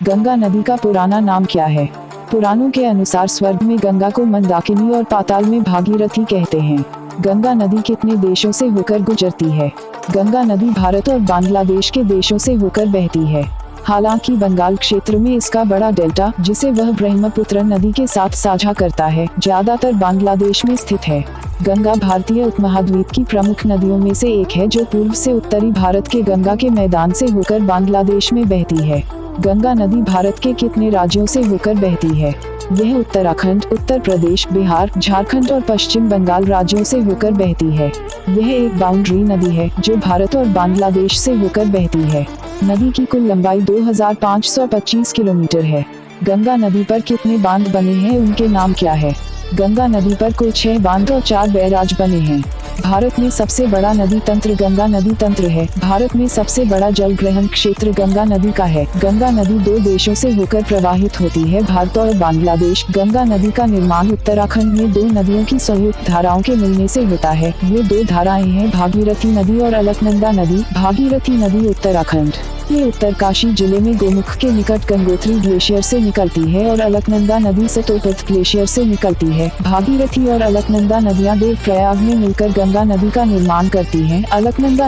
गंगा नदी का पुराना नाम क्या है? पुराणों के अनुसार स्वर्ग में गंगा को मंदाकिनी और पाताल में भागीरथी कहते हैं। गंगा नदी कितने देशों से होकर गुजरती है? गंगा नदी भारत और बांग्लादेश के देशों से होकर बहती है। हालांकि बंगाल क्षेत्र में इसका बड़ा डेल्टा, जिसे वह ब्रह्मपुत्र नदी के साथ साझा करता है, ज्यादातर बांग्लादेश में स्थित है। गंगा भारतीय उपमहाद्वीप की प्रमुख नदियों में से एक है, जो पूर्व से उत्तरी भारत के गंगा के मैदान से होकर बांग्लादेश में बहती है। गंगा नदी भारत के कितने राज्यों से होकर बहती है? यह उत्तराखंड, उत्तर प्रदेश, बिहार, झारखंड और पश्चिम बंगाल राज्यों से होकर बहती है। यह एक बाउंड्री नदी है जो भारत और बांग्लादेश से होकर बहती है। नदी की कुल लंबाई 2525 किलोमीटर है। गंगा नदी पर कितने बांध बने हैं, उनके नाम क्या है? गंगा नदी पर कुल 6 बांध और 4 बैराज बने हैं। भारत में सबसे बड़ा नदी तंत्र गंगा नदी तंत्र है। भारत में सबसे बड़ा जल ग्रहण क्षेत्र गंगा नदी का है। गंगा नदी 2 देशों से होकर प्रवाहित होती है, भारत और बांग्लादेश। गंगा नदी का निर्माण उत्तराखंड में 2 नदियों की संयुक्त धाराओं के मिलने से होता है। ये 2 धाराएं हैं भागीरथी नदी और अलकनंदा नदी। भागीरथी नदी उत्तराखंड में उत्तरकाशी जिले में गोमुख के निकट गंगोत्री ग्लेशियर से निकलती है और अलकनंदा नदी सतोपथ ग्लेशियर से निकलती है। भागीरथी और अलकनंदा नदियां देवप्रयाग में मिलकर गंगा नदी का निर्माण करती हैं। अलकनंदा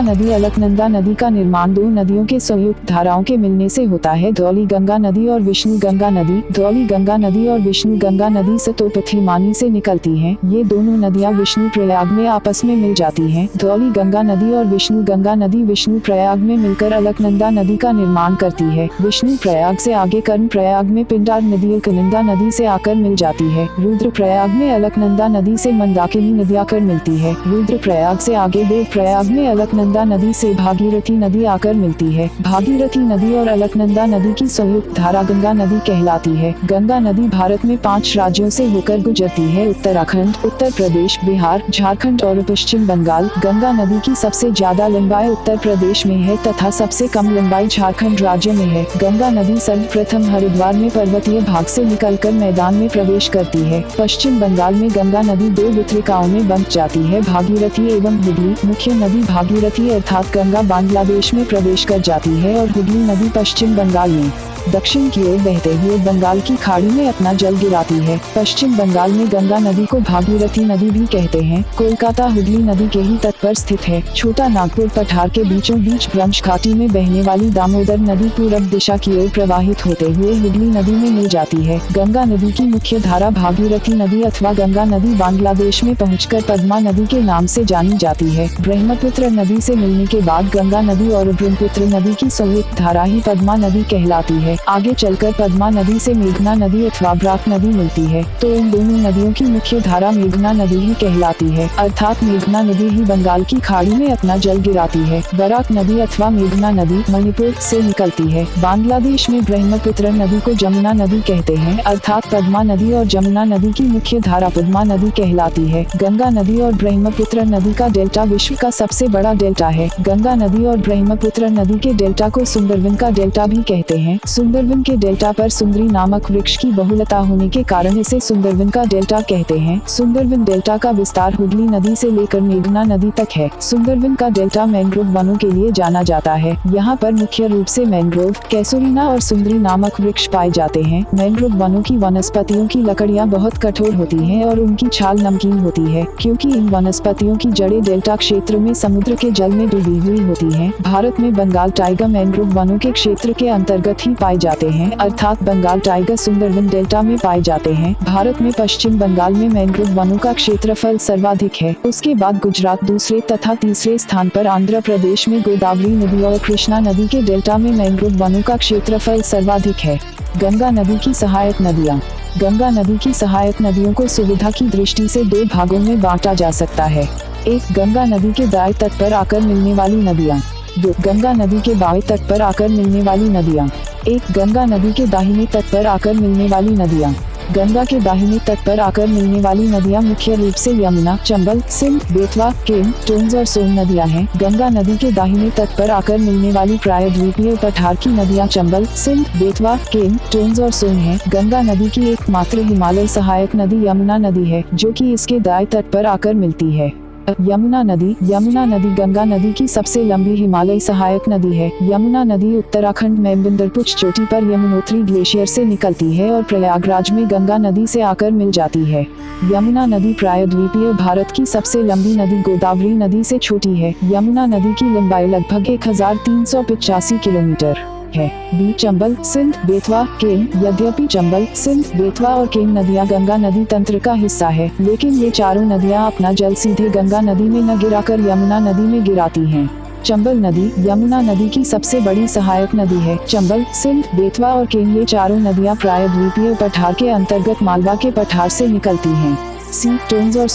नदी का निर्माण 2 नदियों के संयुक्त धाराओं के मिलने से होता है, धौली गंगा नदी और विष्णु गंगा नदी। धौली गंगा नदी और विष्णु गंगा नदी सतोपथीमानी से निकलती हैं। ये दोनों नदियां विष्णु प्रयाग में आपस में मिल जाती हैं। धौली गंगा नदी और विष्णु गंगा नदी विष्णु प्रयाग में मिलकर अलकनंदा नदी का निर्माण करती है। विष्णु प्रयाग से आगे कर्ण प्रयाग में पिंडार नदी अलकनंदा नदी से आकर मिल जाती है। रुद्र प्रयाग में अलकनंदा नदी से मंदाकिनी नदी आकर मिलती है। रुद्र प्रयाग से आगे देव प्रयाग में अलकनंदा नदी से भागीरथी नदी आकर मिलती है। भागीरथी नदी और अलकनंदा नदी की संयुक्त धारा गंगा नदी कहलाती है। गंगा नदी भारत में 5 राज्यों से होकर गुजरती है, उत्तराखंड, उत्तर प्रदेश, बिहार, झारखंड और पश्चिम बंगाल। गंगा नदी की सबसे ज्यादा लंबाई उत्तर प्रदेश में है तथा सबसे कम लंबाई झारखंड राज्य में है। गंगा नदी सर्वप्रथम हरिद्वार में पर्वतीय भाग से निकलकर मैदान में प्रवेश करती है। पश्चिम बंगाल में गंगा नदी 2 वितरिकाओं में बंट जाती है, भागीरथी एवं हुगली। मुख्य नदी भागीरथी अर्थात गंगा बांग्लादेश में प्रवेश कर जाती है और हुगली नदी पश्चिम बंगाल में दक्षिण की ओर बहते हुए बंगाल की खाड़ी में अपना जल गिराती है। पश्चिम बंगाल में गंगा नदी को भागीरथी नदी भी कहते हैं। कोलकाता हुगली नदी के ही तट पर स्थित है। छोटा नागपुर पठार के बीचों बीच ब्रह्मश घाटी में बहने वाली दामोदर नदी पूरब दिशा की ओर प्रवाहित होते हुए हुगली नदी में मिल जाती है। गंगा नदी की मुख्य धारा भागीरथी नदी अथवा गंगा नदी बांग्लादेश में पहुंचकर पद्मा नदी के नाम से जानी जाती है। ब्रह्मपुत्र नदी से मिलने के बाद गंगा नदी और ब्रह्मपुत्र नदी की संयुक्त धारा ही पद्मा नदी कहलाती है। आगे चलकर पद्मा नदी से मेघना नदी अथवा ब्राक नदी मिलती है, तो इन दोनों नदियों की मुख्य धारा मेघना नदी ही कहलाती है, अर्थात मेघना नदी ही बंगाल की खाड़ी में अपना जल गिराती है। बराक नदी अथवा मेघना नदी मणिपुर से निकलती है। बांग्लादेश में ब्रह्मपुत्र नदी को जमुना नदी कहते हैं, अर्थात पद्मा नदी और जमुना नदी की मुख्य धारा पद्मा नदी कहलाती है। गंगा नदी और ब्रह्मपुत्र नदी का डेल्टा विश्व का सबसे बड़ा डेल्टा है। गंगा नदी और ब्रह्मपुत्र नदी के डेल्टा को सुंदरवन का डेल्टा भी कहते हैं। सुंदरवन के डेल्टा पर सुंदरी नामक वृक्ष की बहुलता होने के कारण इसे सुंदरवन का डेल्टा कहते हैं। सुंदरवन डेल्टा का विस्तार हुगली नदी से लेकर मेघना नदी तक है। सुंदरवन का डेल्टा मैंग्रोव वनों के लिए जाना जाता है। यहाँ पर मुख्य रूप से मैंग्रोव, कैसुरीना और सुंदरी नामक वृक्ष पाए जाते हैं। मैंग्रोव वनों की वनस्पतियों की लकड़ियाँ बहुत कठोर होती हैं और उनकी छाल नमकीन होती है, क्योंकि इन वनस्पतियों की जड़ें डेल्टा क्षेत्र में समुद्र के जल में डूबी हुई होती हैं। भारत में बंगाल टाइगर मैंग्रोव वनों के क्षेत्र के अंतर्गत ही पाए जाते हैं, अर्थात बंगाल टाइगर सुंदरवन डेल्टा में पाए जाते हैं। भारत में पश्चिम बंगाल में मैंग्रोव वनों का क्षेत्रफल सर्वाधिक है। उसके बाद गुजरात दूसरे तथा तीसरे स्थान पर आंध्र प्रदेश में गोदावरी नदी और कृष्णा नदी के डेल्टा में मैंग्रोव वनों का क्षेत्रफल सर्वाधिक है। गंगा नदी की सहायक नदियाँ। गंगा नदी की सहायक नदियों को सुविधा की दृष्टि से 2 भागों में बांटा जा सकता है। 1. गंगा नदी के दाएं तट पर आकर मिलने वाली नदियाँ। 2. गंगा नदी के बाएं तट पर आकर मिलने वाली नदियाँ। 1. गंगा नदी के दाहिने तट पर आकर मिलने वाली नदियाँ। गंगा के दाहिने तट पर आकर मिलने वाली नदियां मुख्य रूप से यमुना, चंबल, सिंध, बेतवा, केन, टोंस और सोन नदियां हैं। गंगा नदी के दाहिने तट पर आकर मिलने वाली प्रायद्वीपीय पठार की नदियां चंबल, सिंध, बेतवा, केन, टोंस और सोन हैं। गंगा नदी की एकमात्र हिमालय सहायक नदी यमुना नदी है, जो कि इसके दाएं तट पर आकर मिलती है। यमुना नदी गंगा नदी की सबसे लंबी हिमालय सहायक नदी है। यमुना नदी उत्तराखंड में बिंदरपुच चोटी पर यमुनोत्री ग्लेशियर से निकलती है और प्रयागराज में गंगा नदी से आकर मिल जाती है। यमुना नदी प्रायद्वीपीय भारत की सबसे लंबी नदी गोदावरी नदी से छोटी है। यमुना नदी की लंबाई लगभग 1385 किलोमीटर है। चंबल, सिंध, बेतवा, केन। यद्यपि चंबल, सिंध, बेतवा और केन नदियां गंगा नदी तंत्र का हिस्सा है, लेकिन ये चारों नदियां अपना जल सीधे गंगा नदी में न गिराकर यमुना नदी में गिराती हैं। चंबल नदी यमुना नदी की सबसे बड़ी सहायक नदी है। चंबल, सिंध, बेतवा और केन ये चारों नदियां प्रायद्वीपीय पठार के अंतर्गत मालवा के पठार से निकलती हैं। टोंस और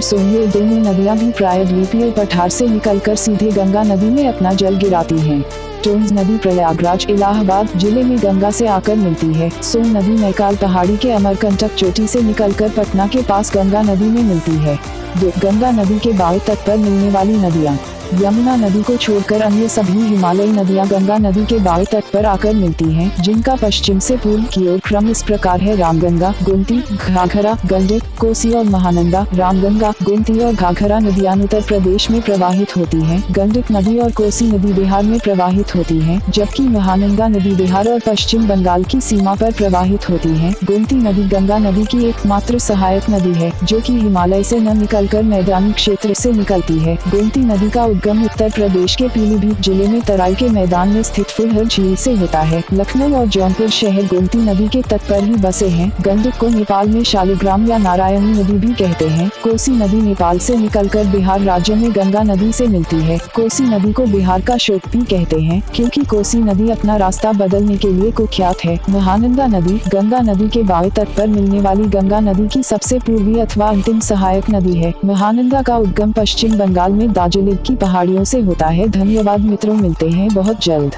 सोन ये दोनों नदियां भी प्रायद्वीपीय पठार से निकलकर सीधे गंगा नदी में अपना जल गिराती हैं। टोंस नदी प्रयागराज, इलाहाबाद जिले में गंगा से आकर मिलती है। सोन नदी नैकाल पहाड़ी के अमरकंटक चोटी से निकलकर पटना के पास गंगा नदी में मिलती है। गंगा नदी के बाएं तट पर मिलने वाली नदियाँ। यमुना नदी को छोड़कर अन्य सभी हिमालयी नदियां गंगा नदी के बाएं तट पर आकर मिलती हैं, जिनका पश्चिम से पूर्व की ओर क्रम इस प्रकार है: रामगंगा, गोमती, घाघरा, गंडक, कोसी और महानंदा। रामगंगा, गोमती और घाघरा नदियां उत्तर प्रदेश में प्रवाहित होती हैं। गंडक नदी और कोसी नदी बिहार में प्रवाहित होती हैं, जबकि महानंदा नदी बिहार और पश्चिम बंगाल की सीमा पर प्रवाहित होती है। गोमती नदी गंगा नदी की एकमात्र सहायक नदी है, जो कि हिमालय से न निकलकर मैदानी क्षेत्र से निकलती है। गोमती नदी का उद्गम उत्तर प्रदेश के पीलीभीत जिले में तराई के मैदान में स्थित फुलहर झील से होता है। लखनऊ और जौनपुर शहर गोमती नदी के तट पर ही बसे हैं। गंडक को नेपाल में शालिग्राम या नारायणी नदी भी कहते हैं। कोसी नदी नेपाल से निकलकर बिहार राज्य में गंगा नदी से मिलती है। कोसी नदी को बिहार का शोक भी कहते हैं, क्योंकि कोसी नदी अपना रास्ता बदलने के लिए कुख्यात है। महानंदा नदी गंगा नदी के बाएं तट पर मिलने वाली गंगा नदी की सबसे पूर्वी अथवा अंतिम सहायक नदी है। महानंदा का उद्गम पश्चिम बंगाल में दार्जिलिंग की पहाड़ियों से होता है। धन्यवाद मित्रों, मिलते हैं बहुत जल्द।